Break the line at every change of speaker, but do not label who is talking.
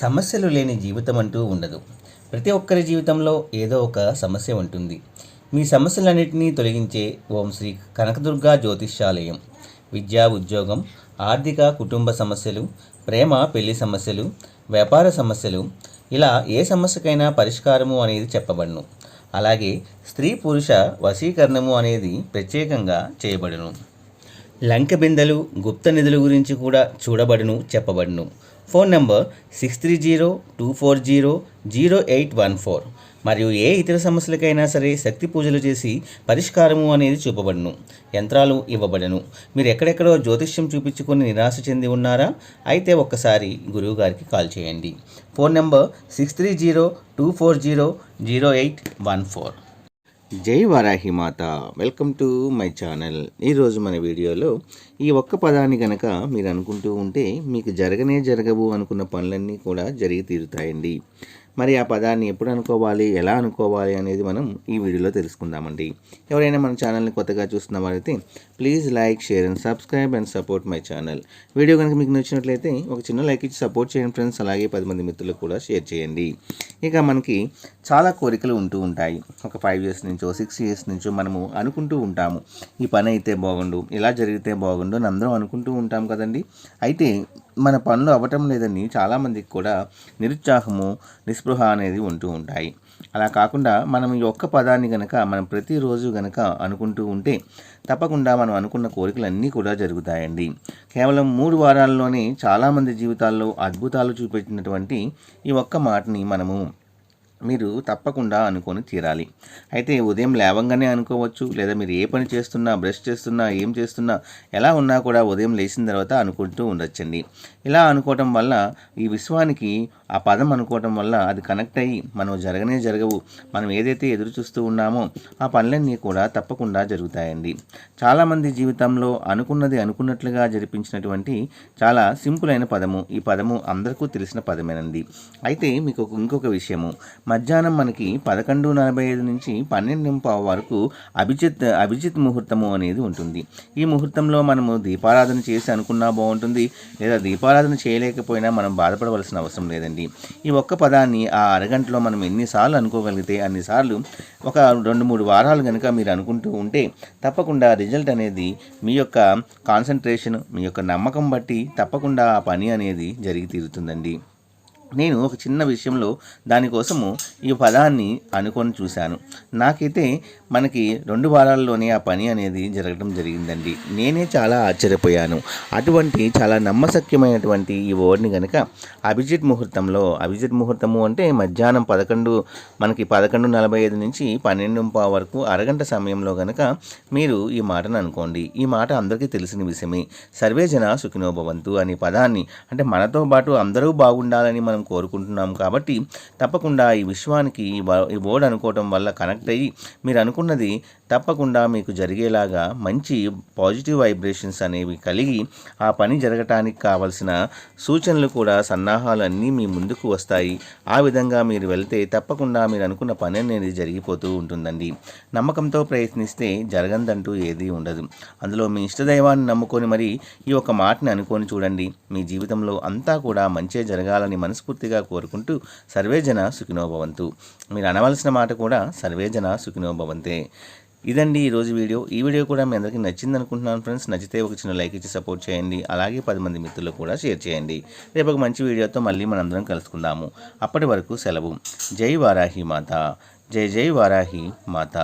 సమస్యలు లేని జీవితం అంటూ ఉండదు. ప్రతి ఒక్కరి జీవితంలో ఏదో ఒక సమస్య ఉంటుంది. మీ సమస్యలన్నింటినీ తొలగించే ఓం శ్రీ కనకదుర్గా జ్యోతిష్యాలయం. విద్యా, ఉద్యోగం, ఆర్థిక, కుటుంబ సమస్యలు, ప్రేమ, పెళ్లి సమస్యలు, వ్యాపార సమస్యలు, ఇలా ఏ సమస్యకైనా పరిష్కారము అనేది చెప్పబడును. అలాగే స్త్రీ పురుష వశీకరణము అనేది ప్రత్యేకంగా చేయబడును. లంక బిందెలు, గుప్త నిధుల గురించి కూడా చూడబడును, చెప్పబడును. Phone number 6302400814. మరియు ఏ ఇతర సమస్యలకైనా సరే శక్తి పూజలు చేసి పరిష్కారము అనేది చూపబడును. యంత్రాలు ఇవ్వబడను. మీరు ఎక్కడెక్కడో జ్యోతిష్యం చూపించుకొని నిరాశ చెంది ఉన్నారా? అయితే ఒక్కసారి గురువు గారికి కాల్ చేయండి. Phone number 6302400814. జై వారాహి మాత. Welcome to my channel. ఈరోజు మన వీడియోలో ఈ ఒక్క పదాన్ని కనుక మీరు అనుకుంటూ ఉంటే మీకు జరగవు అనుకున్న పనులన్నీ కూడా జరిగి తీరుతాయండి. మరి ఆ పదాన్ని ఎప్పుడు అనుకోవాలి, ఎలా అనుకోవాలి అనేది మనం ఈ వీడియోలో తెలుసుకుందామండి. ఎవరైనా మన ఛానల్ని కొత్తగా చూస్తున్న వారైతే please like, share and subscribe and support my channel. Video కనుక మీకు నచ్చినట్లయితే ఒక చిన్న లైక్ ఇచ్చి సపోర్ట్ చేయండి ఫ్రెండ్స్. అలాగే 10 మంది మిత్రులకు కూడా షేర్ చేయండి. ఇక మనకి చాలా కోరికలు ఉంటూ ఉంటాయి. ఒక 5 ఇయర్స్ నుంచో 6 ఇయర్స్ నుంచో మనము అనుకుంటూ ఉంటాము, ఈ పని అయితే బాగుండు, ఇలా జరిగితే బాగుండు అని అందరం అనుకుంటూ ఉంటాం కదండి. అయితే మన పనులు అవ్వటం లేదని చాలామందికి కూడా నిరుత్సాహము, నిస్పృహ అనేది ఉంటూ ఉంటాయి. అలా కాకుండా మనం ఈ ఒక్క పదాన్ని కనుక మనం ప్రతిరోజు కనుక అనుకుంటూ ఉంటే తప్పకుండా మనం అనుకున్న కోరికలన్నీ కూడా జరుగుతాయండి. కేవలం 3 వారాల్లోనే చాలామంది జీవితాల్లో అద్భుతాలు చూపెట్టినటువంటి ఈ ఒక్క మాటని మీరు తప్పకుండా అనుకొని తీరాలి. అయితే ఉదయం లేవంగానే అనుకోవచ్చు, లేదా మీరు ఏ పని చేస్తున్నా, బ్రష్ చేస్తున్నా, ఏం చేస్తున్నా, ఎలా ఉన్నా కూడా ఉదయం లేచిన తర్వాత అనుకుంటూ ఉండొచ్చండి. ఇలా అనుకోవటం వల్ల ఈ విశ్వానికి ఆ పదం అనుకోవటం వల్ల అది కనెక్ట్ అయ్యి మనం జరగవు, మనం ఏదైతే ఎదురు చూస్తూ ఉన్నామో ఆ పనులన్నీ కూడా తప్పకుండా జరుగుతాయండి. చాలామంది జీవితంలో అనుకున్నది అనుకున్నట్లుగా జరిపించినటువంటి చాలా సింపుల్ అయిన పదము ఈ పదము అందరికీ తెలిసిన పదమేనండి. అయితే మీకు ఇంకొక విషయము, మధ్యాహ్నం మనకి 11:45 నుంచి 12:15 వరకు అభిజిత్ ముహూర్తము అనేది ఉంటుంది. ఈ ముహూర్తంలో మనము దీపారాధన చేసి అనుకున్నా బాగుంటుంది, లేదా దీపారాధన చేయలేకపోయినా మనం బాధపడవలసిన అవసరం లేదండి. ఈ ఒక్క పదాన్ని ఆ అరగంటలో మనం ఎన్నిసార్లు అనుకోగలిగితే అన్నిసార్లు ఒక 2-3 వారాలు కనుక మీరు అనుకుంటూ ఉంటే తప్పకుండా రిజల్ట్ అనేది మీ యొక్క కాన్సన్ట్రేషన్, మీ యొక్క నమ్మకం బట్టి తప్పకుండా ఆ పని అనేది జరిగి తీరుతుందండి. నేను ఒక చిన్న విషయంలో దానికోసము ఈ పదాన్ని అనుకొని చూశాను. నాకైతే మనకి 2 వారాల్లోనే ఆ పని అనేది జరగడం జరిగిందండి. నేనే చాలా ఆశ్చర్యపోయాను. అటువంటి చాలా నమ్మశక్యమైనటువంటి ఈ వర్డ్ని కనుక అభిజిత్ ముహూర్తము అంటే మధ్యాహ్నం 11:45 నుంచి 12:15 వరకు అరగంట సమయంలో కనుక మీరు ఈ మాటను అనుకోండి. ఈ మాట అందరికీ తెలిసిన విషయమే. సర్వే జన సుఖినో భవంతు అనే పదాన్ని, అంటే మనతో పాటు అందరూ బాగుండాలని మనం కోరుకుంటున్నాం కాబట్టి తప్పకుండా ఈ విశ్వానికి ఈ వర్డ్ అనుకోవటం వల్ల కనెక్ట్ అయ్యి మీరు అనుకున్నది తప్పకుండా మీకు జరిగేలాగా మంచి పాజిటివ్ వైబ్రేషన్స్ అనేవి కలిగి ఆ పని జరగటానికి కావలసిన సూచనలు కూడా, సన్నాహాలు అన్నీ మీ ముందుకు వస్తాయి. ఆ విధంగా మీరు వెళ్తే తప్పకుండా మీరు అనుకున్న పని అనేది జరిగిపోతూ ఉంటుందండి. నమ్మకంతో ప్రయత్నిస్తే జరగదంటూ ఏదీ ఉండదు. అందులో మీ ఇష్టదైవాన్ని నమ్ముకొని మరి ఈ ఒక మాటని అనుకొని చూడండి. మీ జీవితంలో అంతా కూడా మంచే జరగాలని మనస్ఫూర్తిగా కోరుకుంటూ సర్వేజన సుఖినో భవంతు. మీరు అనవలసిన మాట కూడా సర్వేజన సుఖినో భవంతే. ఇదండి ఈరోజు వీడియో. ఈ వీడియో కూడా మీ అందరికీ నచ్చింది అనుకుంటున్నాను ఫ్రెండ్స్. నచ్చితే ఒక చిన్న లైక్ ఇచ్చి సపోర్ట్ చేయండి. అలాగే 10 మంది మిత్రులకు కూడా షేర్ చేయండి. రేపు ఒక మంచి వీడియోతో మళ్ళీ మనందరం కలుసుకుందాము. అప్పటి వరకు సెలవు. జై వారాహి మాత. జై జై వారాహి మాత.